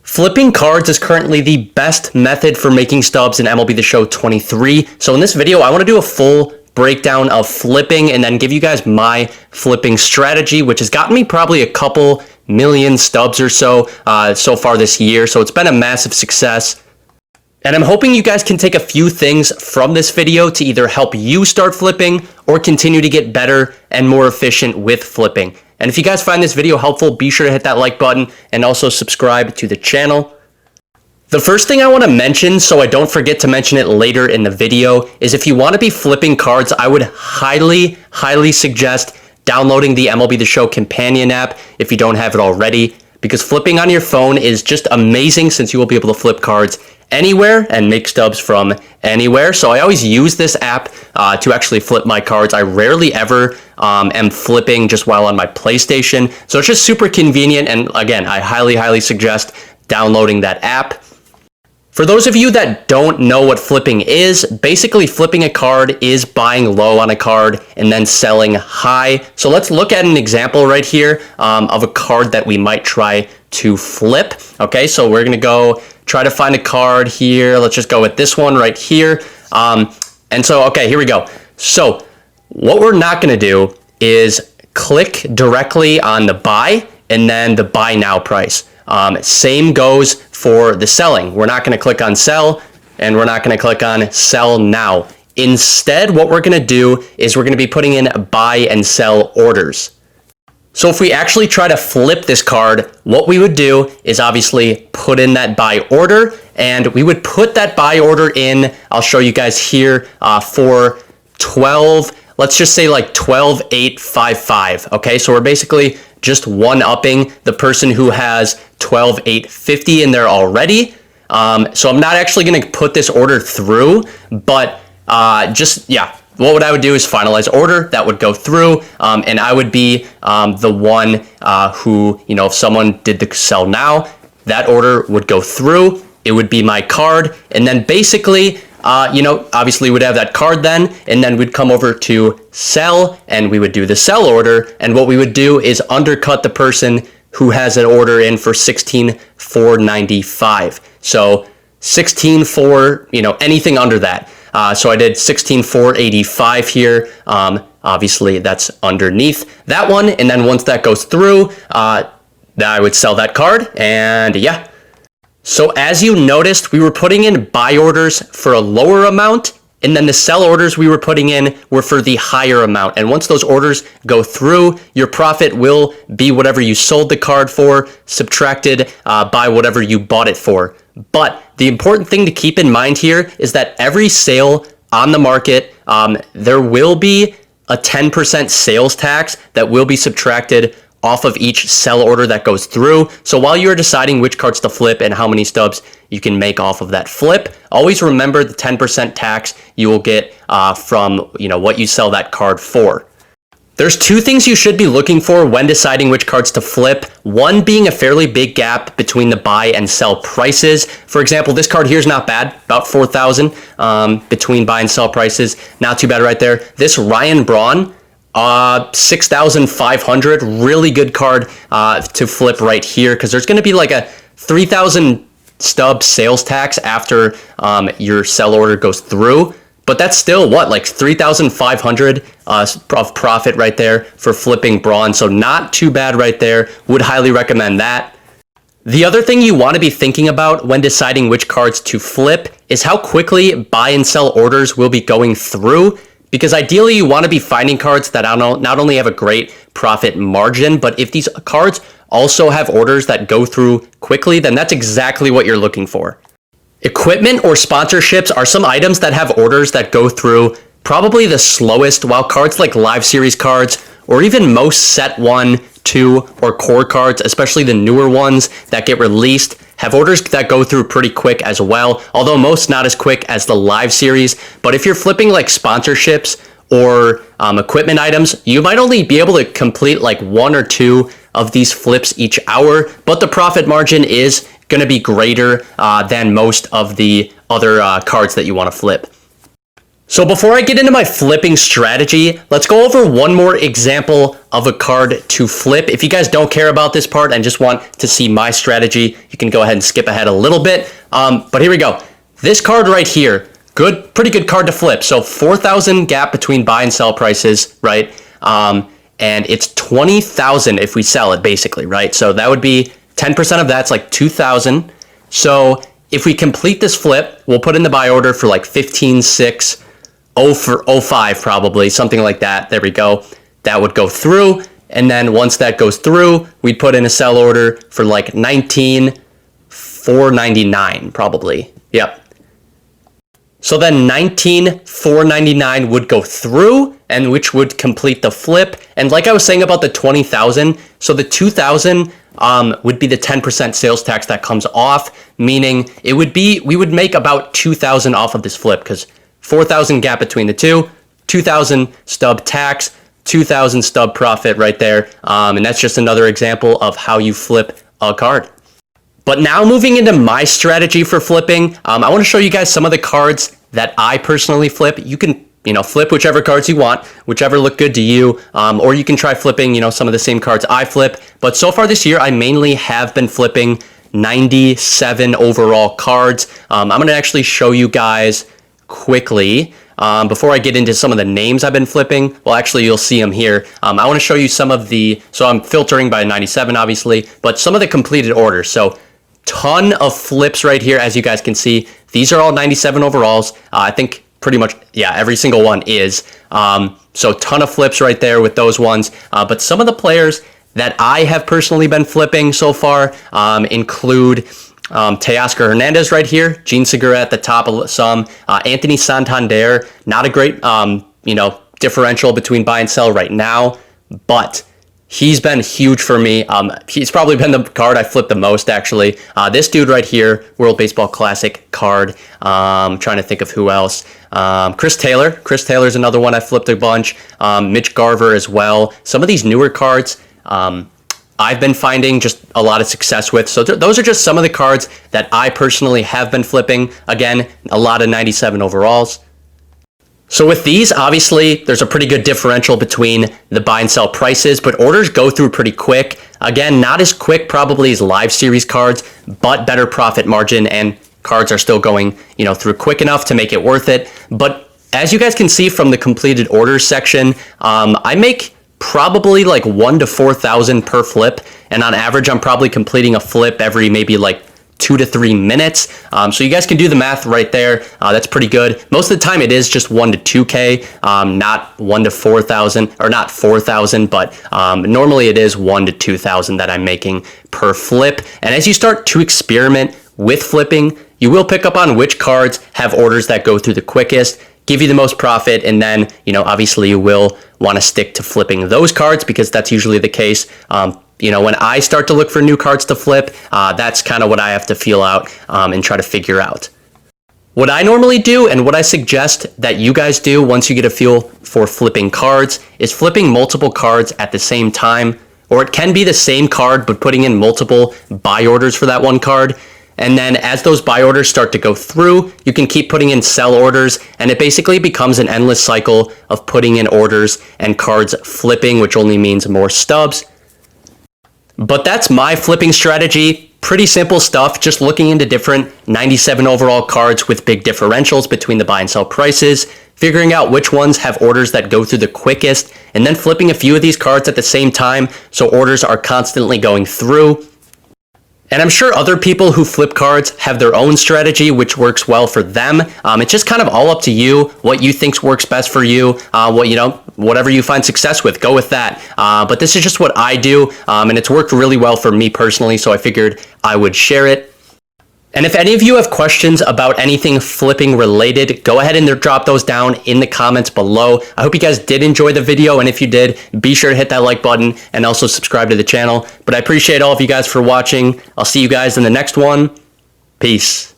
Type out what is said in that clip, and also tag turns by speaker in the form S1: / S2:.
S1: Flipping cards is currently the best method for making stubs in MLB The Show 23. So in this video, I want to do a full breakdown of flipping and then give you guys my flipping strategy, which has gotten me probably a couple million stubs or so far this year. So it's been a massive success. And I'm hoping you guys can take a few things from this video to either help you start flipping or continue to get better and more efficient with flipping. And if you guys find this video helpful, be sure to hit that like button and also subscribe to the channel. The first thing I want to mention, so I don't forget to mention it later in the video, is if you want to be flipping cards, I would highly suggest downloading the MLB The Show companion app if you don't have it already, because flipping on your phone is just amazing since you will be able to flip cards anywhere and make stubs from anywhere. So I always use this app to actually flip my cards. I rarely ever am flipping just while on my PlayStation. So it's just super convenient. And again, I highly suggest downloading that app. For those of you that don't know what flipping is, basically flipping a card is buying low on a card and then selling high. So let's look at an example right here of a card that we might try to flip. Okay, so we're gonna go try to find a card here. Let's just go with this one right here. And so, okay, here we go. So what we're not gonna do is click directly on the buy and then the buy now price. Same goes for the selling. We're not going to click on sell and we're not going to click on sell now. Instead, what we're going to do is we're going to be putting in buy and sell orders. So if we actually try to flip this card, what we would do is obviously put in that buy order, and we would put that buy order in, I'll show you guys here, for 12, let's just say like 12,855. Okay, so we're basically just one-upping the person who has 12,850 in there already. So I'm not actually going to put this order through, but what I would do is finalize order. That would go through, and I would be the one who, if someone did the sell now, that order would go through. It would be my card, and then basically, obviously we'd have that card then, and then we'd come over to sell, and we would do the sell order, and what we would do is undercut the person who has an order in for 16,495. So 16,4, anything under that. So I did 16,485 here. Obviously that's underneath that one, and then once that goes through, I would sell that card, and yeah. So as you noticed, we were putting in buy orders for a lower amount, and then the sell orders we were putting in were for the higher amount. And once those orders go through, your profit will be whatever you sold the card for, subtracted by whatever you bought it for. But the important thing to keep in mind here is that every sale on the market, there will be a 10% sales tax that will be subtracted off of each sell order that goes through. So while you're deciding which cards to flip and how many stubs you can make off of that flip, always remember the 10% tax you will get from what you sell that card for. There's two things you should be looking for when deciding which cards to flip. One being a fairly big gap between the buy and sell prices. For example, this card here is not bad, about 4,000 between buy and sell prices. Not too bad right there. This Ryan Braun, 6,500, really good card to flip right here, because there's going to be like a 3,000 stub sales tax after your sell order goes through. But that's still like 3,500 of profit right there for flipping Braun. So not too bad right there. Would highly recommend that. The other thing you want to be thinking about when deciding which cards to flip is how quickly buy and sell orders will be going through. Because ideally you want to be finding cards that not only have a great profit margin, but if these cards also have orders that go through quickly, then that's exactly what you're looking for. Equipment or sponsorships are some items that have orders that go through probably the slowest, while cards like live series cards or even most set 1, 2, or core cards, especially the newer ones that get released, have orders that go through pretty quick as well, although most not as quick as the live series. But if you're flipping like sponsorships or equipment items, you might only be able to complete like 1 or 2 of these flips each hour, but the profit margin is going to be greater than most of the other cards that you want to flip. So before I get into my flipping strategy, let's go over one more example of a card to flip. If you guys don't care about this part and just want to see my strategy, you can go ahead and skip ahead a little bit. But here we go. This card right here, pretty good card to flip. So 4,000 gap between buy and sell prices, right? And it's 20,000 if we sell it, basically, right? So that would be 10% of that's like 2,000. So if we complete this flip, we'll put in the buy order for like 15.6. 0.05 probably, something like that. There we go. That would go through. And then once that goes through, we'd put in a sell order for like 19,499 probably. Yep. So then 19,499 would go through, and which would complete the flip. And like I was saying about the 20,000, so the 2,000 would be the 10% sales tax that comes off, meaning we would make about 2,000 off of this flip, because 4,000 gap between the two, 2,000 stub tax, 2,000 stub profit right there. And that's just another example of how you flip a card. But now moving into my strategy for flipping, I want to show you guys some of the cards that I personally flip. You can, flip whichever cards you want, whichever look good to you, or you can try flipping, some of the same cards I flip. But so far this year, I mainly have been flipping 97 overall cards. I'm going to actually show you guys quickly before I get into some of the names I've been flipping. Well, actually, you'll see them here. I want to show you some of so I'm filtering by 97, obviously, but some of the completed orders. So ton of flips right here, as you guys can see. These are all 97 overalls. I think pretty much, yeah, every single one is. So ton of flips right there with those ones. But some of the players that I have personally been flipping so far include Teoscar Hernandez right here, Gene Segura at the top of some, Anthony Santander, not a great, differential between buy and sell right now, but he's been huge for me. He's probably been the card I flipped the most, actually. This dude right here, World Baseball Classic card. I'm trying to think of who else. Chris Taylor. Chris Taylor's another one I flipped a bunch. Mitch Garver as well. Some of these newer cards, I've been finding just a lot of success with. So those are just some of the cards that I personally have been flipping. Again, a lot of 97 overalls. So with these, obviously, there's a pretty good differential between the buy and sell prices, but orders go through pretty quick. Again, not as quick probably as live series cards, but better profit margin, and cards are still going, through quick enough to make it worth it. But as you guys can see from the completed orders section, I make probably like 1,000 to 4,000 per flip, and on average I'm probably completing a flip every maybe like 2 to 3 minutes. So you guys can do the math right there. That's pretty good. Most of the time it is just 1 to 2K, not 1 to 4,000, or not 4,000, but normally it is 1 to 2,000 that I'm making per flip. And as you start to experiment with flipping, you will pick up on which cards have orders that go through the quickest, give you the most profit, and then, obviously you will want to stick to flipping those cards, because that's usually the case. When I start to look for new cards to flip, that's kind of what I have to feel out and try to figure out. What I normally do, and what I suggest that you guys do once you get a feel for flipping cards, is flipping multiple cards at the same time, or it can be the same card, but putting in multiple buy orders for that one card. And then as those buy orders start to go through, you can keep putting in sell orders, and it basically becomes an endless cycle of putting in orders and cards flipping, which only means more stubs. But that's my flipping strategy. Pretty simple stuff, just looking into different 97 overall cards with big differentials between the buy and sell prices, figuring out which ones have orders that go through the quickest, and then flipping a few of these cards at the same time so orders are constantly going through. And I'm sure other people who flip cards have their own strategy, which works well for them. It's just kind of all up to you, what you think works best for you, whatever you find success with, go with that. But this is just what I do, and it's worked really well for me personally, so I figured I would share it. And if any of you have questions about anything flipping related, go ahead and drop those down in the comments below. I hope you guys did enjoy the video, and if you did, be sure to hit that like button and also subscribe to the channel. But I appreciate all of you guys for watching. I'll see you guys in the next one. Peace.